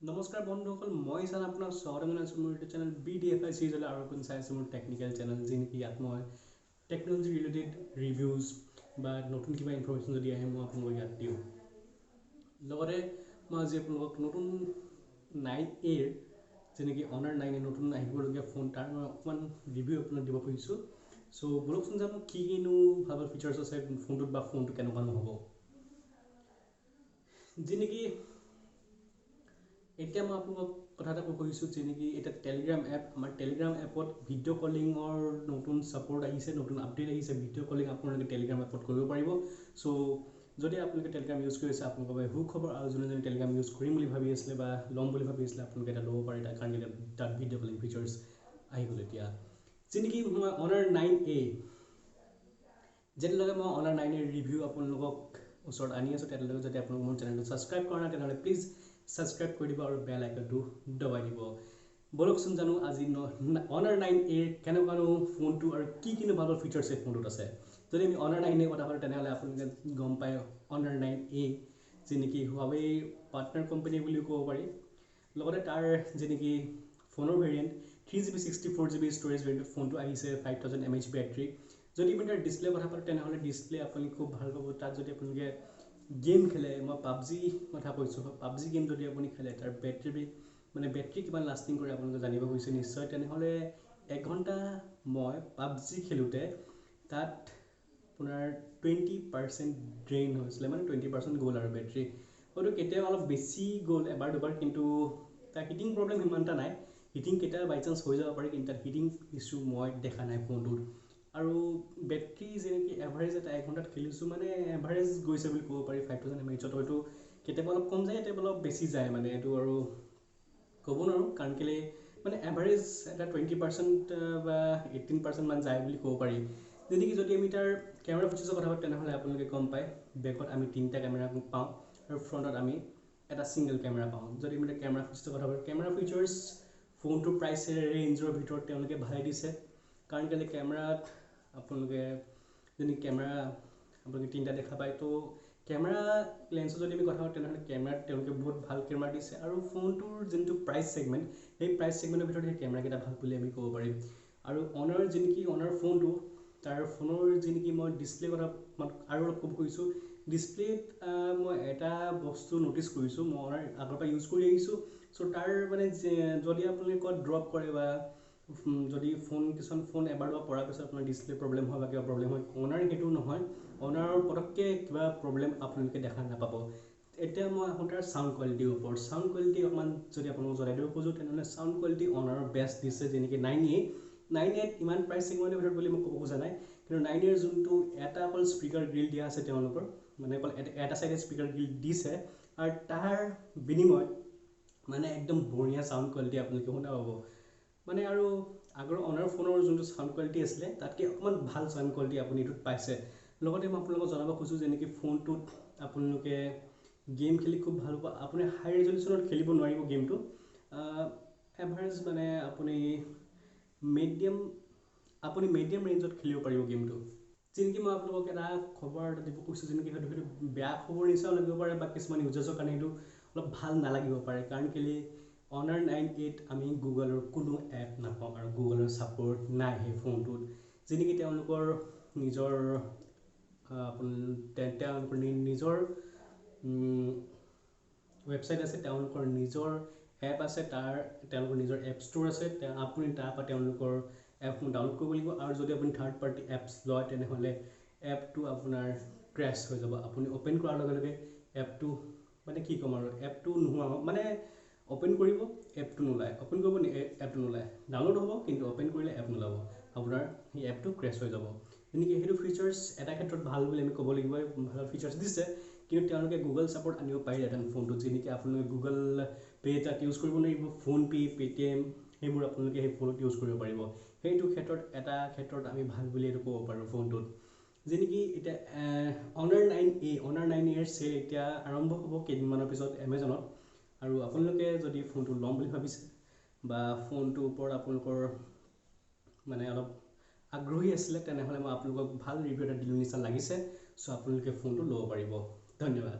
নমস্কাৰ বন্ধুসকল মই চান আপোনাক স্বাগতম জনাইছোঁ মোৰ ইউটিউব চেনেল Btfi চিৰিজলৈ আৰু এখন চাইছোঁ মোৰ টেকনিকেল চেনেল যি নেকি ইয়াত মই টেকনলজি ৰিলেটেড ৰিভিউজ বা নতুন কিবা ইনফৰমেশ্যন যদি আহে মই আপোনালোকক ইয়াত দিওঁ লগতে মই আজি আপোনালোকক নতুন 9A যেনেকৈ Honor 9A নতুন আহিবলগীয়া ফোন তাৰ মই অকণমান ৰিভিউ আপোনাক দিব খুজিছোঁ চ' বলকচোন জানো কিনো ভাল ফিচাৰ্ছ আছে ফোনটোত বা ফোনটো কেনেকুৱা নহ'ব যি নেকি এতিয়া মই আপোনাক কথা এটা ক'ব খুজিছোঁ যে নেকি এটা টেলিগ্ৰাম এপ আমাৰ টেলিগ্ৰাম এপত ভিডিঅ' কলিঙৰ নতুন ছাপোৰ্ট আহিছে নতুন আপডেট আহিছে ভিডিঅ' কলিং আপোনালোকে টেলিগ্ৰাম এপত কৰিব পাৰিব চ' যদি আপোনালোকে টেলিগ্ৰাম ইউজ কৰি আছে আপোনালোকৰ বাবে সুখবৰ আৰু যোনে টেলিগ্ৰাম ইউজ কৰিম বুলি ভাবি আছিলে বা ল'ম বুলি ভাবি আছিলে আপোনালোকে এটা ল'ব পাৰে কাৰণ তাত ভিডিঅ' কলিং ফিচাৰ্ছ আহি গ'ল এতিয়া যি নেকি মই Honor 9A যেতিয়ালৈকে মই Honor 9A ৰিভিউ আপোনালোকক ওচৰত আনি আছোঁ তেতিয়ালৈকে যদি আপোনালোকে মোৰ চেনেলটো ছাবস্ক্ৰাইব কৰা নাই তেনেহ'লে প্লিজ সাবস্ক্ৰাইব কৰি দিব আৰু বেল আইকনটো দবাই দিব বলকচোন জানো আজি Honor 9A কেনেকুৱানো ফোনটো আৰু কিনো ভাল ফিচাৰ্ছ এই ফোনটোত আছে যদি আমি Honor 9A কথা কওঁ তেনেহ'লে আপোনালোকে গম পায় Honor 9A যি নেকি Huawei পাৰ্টনাৰ কোম্পানী বুলিও ক'ব পাৰি লগতে তাৰ যি নেকি ফোনৰ ভেৰিয়েণ্ট 3GB 64GB ষ্ট'ৰেজ ভেৰিয়েণ্টত ফোনটো আহিছে 5000 mAh বেটাৰী যদি আমি তাৰ ডিছপ্লে কথা পাতোঁ তেনেহ'লে ডিছপ্লে আপুনি খুব ভাল পাব তাত যদি আপোনালোকে গেম খেলে মই পাবজি কথা কৈছোঁ পাবজি গেম যদি আপুনি খেলে তাৰ বেটাৰী কিমান লাষ্টিং কৰে আপোনালোকে জানিব খুজিছে নিশ্চয় তেনেহ'লে 1 ঘণ্টা মই পাবজি খেলোঁতে তাত আপোনাৰ 20% ড্ৰেইন হৈছিলে মানে 20% গ'ল আৰু বেটাৰী হয়তো কেতিয়াবা অলপ বেছি গ'ল এবাৰ দুবাৰ কিন্তু তাৰ হিটিং প্ৰব্লেম সিমান এটা নাই হিটিং কেতিয়াবা বাই চান্স হৈ যাব পাৰে কিন্তু তাত হিটিং ইছ্যু মই দেখা নাই ফোনটোত আৰু বেটাৰী যেনেকৈ এভাৰেজ এটা 1 ঘণ্টাত খেলিছোঁ মানে এভাৰেজ গৈছে বুলি ক'ব পাৰি 5000 mAhত হয়তো কেতিয়াবা অলপ কম যায় কেতিয়াবা অলপ বেছি যায় মানে এইটো আৰু ক'ব নোৱাৰোঁ কাৰণ কেলৈ মানে এভাৰেজ এটা 20% বা 18% মান যায় বুলি ক'ব পাৰি যেনেকৈ যদি আমি তাৰ কেমেৰা ফিচাৰ্ছৰ কথা পাতোঁ তেনেহ'লে আপোনালোকে গম পায় বেকত আমি 3টা কেমেৰা পাওঁ আৰু ফ্ৰণ্টত আমি এটা ছিংগল কেমেৰা পাওঁ যদি আমি কেমেৰা ফিচাৰ্ছৰ কথা পাতোঁ কেমেৰা ফিচাৰ্ছ ফোনটোৰ প্ৰাইচ ৰেঞ্জৰ ভিতৰত তেওঁলোকে ভালে দিছে কাৰণ কেলৈ কেমেৰাত আপোনালোকে যদি কেমেৰা আপোনালোকে 3টা দেখা পায় তো কেমেৰা লেন্সৰ যদি আমি কথা পাতোঁ তেনেহ'লে কেমেৰাত তেওঁলোকে বহুত ভাল কেমেৰা দিছে আৰু ফোনটোৰ যোনটো প্ৰাইচ ছেগমেণ্ট সেই প্ৰাইচ ছেগমেণ্টৰ ভিতৰত সেই কেমেৰাকেইটা ভাল বুলি আমি ক'ব পাৰিম আৰু Honor যি নেকি Honor ফোনটো তাৰ ফোনৰ যি নেকি মই ডিছপ্লে কথা আৰু অলপ ক'ব খুজিছোঁ ডিছপ্লেত মই এটা বস্তু ন'টিছ কৰিছোঁ মই Honor আগৰ পৰা ইউজ কৰি আহিছোঁ চ' তাৰ মানে যদি আপোনালোকে ক'ত ড্ৰপ কৰে বা যদি কিছুমান ফোন এবাৰ দুবাৰ পৰাৰ পিছত আপোনাৰ ডিছপ্লে প্ৰব্লেম হয় বা কিবা প্ৰব্লেম হয় Honor সেইটো নহয় Honor পটককৈ কিবা প্ৰব্লেম আপোনালোকে দেখা নাপাব এতিয়া মই আহোঁ তাৰ চাউণ্ড কোৱালিটিৰ ওপৰত চাউণ্ড কোৱালিটি অকণমান যদি আপোনালোকক জনাই দিব খোজোঁ তেনেহ'লে চাউণ্ড কোৱালিটি Honor বেষ্ট দিছে যেনেকৈ 9A ইমান প্ৰাইচ ছেগমেণ্টৰ ভিতৰত বুলি মই ক'ব খোজা নাই কিন্তু 9A যোনটো এটা অকল স্পীকাৰ গ্ৰিল দিয়া আছে তেওঁলোকৰ মানে অকল এটা চাইডে স্পীকাৰ গ্ৰিল দিছে আৰু তাৰ বিনিময়ত মানে একদম বঢ়িয়া চাউণ্ড কোৱালিটি আপোনালোকে শুনা পাব মানে আৰু আগৰ Honor ফোনৰ যোনটো চাউণ্ড কোৱালিটি আছিলে তাতকৈ অকণমান ভাল চাউণ্ড কোৱালিটি আপুনি এইটোত পাইছে লগতে মই আপোনালোকক জনাব খোজোঁ যেনেকৈ ফোনটোত আপোনালোকে গেম খেলি খুব ভাল পাব আপুনি হাই ৰেজলিউশ্যনত খেলিব নোৱাৰিব গেমটো এভাৰেজ মানে আপুনি মিডিয়াম ৰেঞ্জত খেলিব পাৰিব গেমটো যেনেকৈ মই আপোনালোকক এটা খবৰ এটা দিব খুজিছোঁ যেনেকৈ সেইটো বেয়া খবৰ নিচিনাও লাগিব পাৰে বা কিছুমান ইউজাৰ্ছৰ কাৰণে সেইটো অলপ ভাল নালাগিব পাৰে কাৰণ কেলৈ Honor 9A আমি গুগলৰ কোনো এপ নাপাওঁ আৰু গুগলৰ ছাপোৰ্ট নাই সেই ফোনটোত যেনেকৈ তেওঁলোকৰ নিজৰ নিজৰ ৱেবছাইট আছে তেওঁলোকৰ নিজৰ এপ আছে তেওঁলোকৰ নিজৰ এপ ষ্ট'ৰ আছে আপুনি তাৰ পৰা তেওঁলোকৰ এপ ডাউনলোড কৰিব লাগিব আৰু যদি আপুনি থাৰ্ড পাৰ্টি এপছ লয় তেনেহ'লে এপটো আপোনাৰ ক্ৰেছ হৈ যাব আপুনি অ'পেন কৰাৰ লগে লগে এপটো মানে কি ক'ম আৰু এপটো নোহোৱা মানে অ'পেন কৰিব এপটো নোলায় এপটো নোলায় ডাউনলোড হ'ব কিন্তু অ'পেন কৰিলে এপ নোলাব আপোনাৰ সেই এপটো ক্ৰেছ হৈ যাব যেনেকৈ সেইটো ফিচাৰ্ছ এটা ক্ষেত্ৰত ভাল বুলি আমি ক'ব লাগিব ভাল ফিচাৰ্ছ দিছে কিন্তু তেওঁলোকে গুগল ছাপোৰ্ট আনিব পাৰিলেহেঁতেন ফোনটোত যেনেকৈ আপোনালোকে গুগল পে' তাত ইউজ কৰিব নোৱাৰিব ফোনপে' পে'টিএম সেইবোৰ আপোনালোকে সেই ফোনত ইউজ কৰিব পাৰিব সেইটো ক্ষেত্ৰত আমি ভাল বুলি এইটো ক'ব পাৰোঁ ফোনটোত যেনেকৈ এতিয়া Honor 9A চেল এতিয়া আৰম্ভ হ'ব কেইদিনমানৰ পিছত এমেজনত আৰু আপোনালোকে যদি ফোনটো ল'ম বুলি ভাবিছে বা ফোনটোৰ ওপৰত আপোনালোকৰ মানে অলপ আগ্ৰহী আছিলে তেনেহ'লে মই আপোনালোকক ভাল ৰিভিউ এটা দিলোঁ নিচিনা লাগিছে চ' আপোনালোকে ফোনটো ল'ব পাৰিব ধন্যবাদ